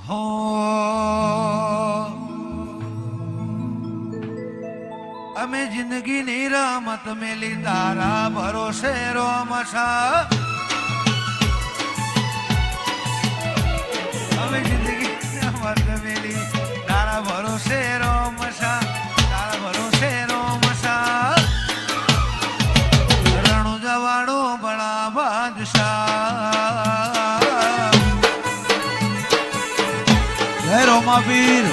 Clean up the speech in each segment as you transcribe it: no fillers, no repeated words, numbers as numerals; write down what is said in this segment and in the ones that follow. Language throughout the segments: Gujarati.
હો અમે જિંદગીની રમત મેલી તારા ભરોસે રોમશા અમે જિંદગીની રમત મેલી તારા ભરોસે રોમશા તારા ભરોસે રોમશા રણુ જવાડો બડા બાદશાહ જય રોમાપીર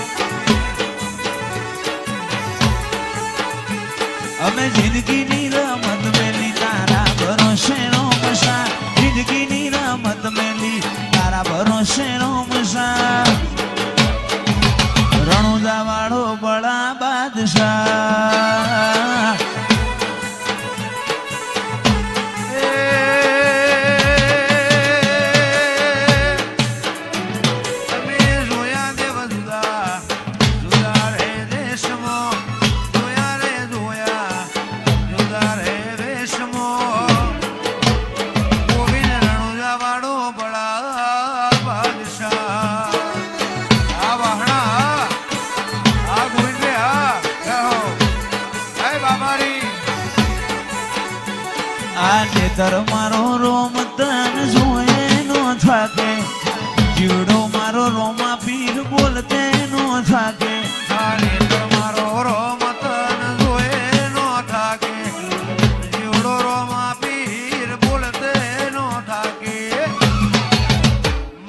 અમે જિંદગીની રમત મેલી તારા ભરોસે રોમશા જિંદગીની રમત મેલી તારા ભરોસે રોમશા રણુદા વાળો બડા બાદશાહ નેતર મારો રોમ તન જોયે નો થાકે જીવડો મારો રોમા પીર બોલતે નો થાકે નેતર મારો રોમ તન જોયે નો થાકે જીવડો રોમા પીર બોલતે નો થાકે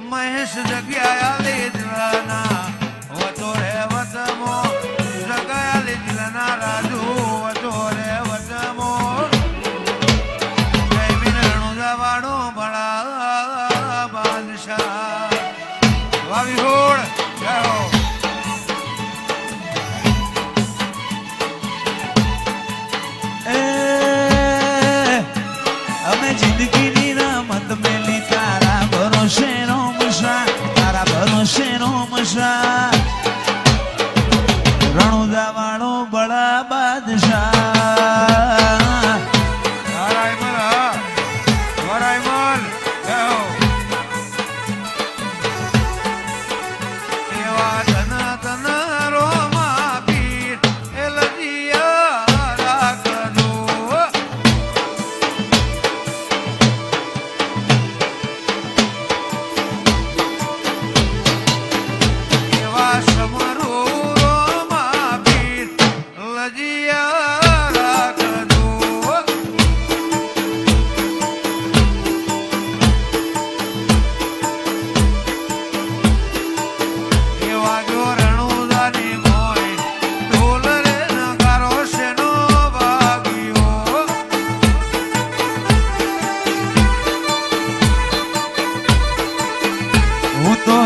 મહેશ જગ્યા લે જલાના વતો રે વતમો જગ્યા લે જલાના રાજુ વતો રે વતમો અમે જિંદગીની રમત મેલી તારા ભરોસે રોમશા તારા ભરોસે રોમશા રણુદા વાળો બડા બાદશાહ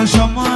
somos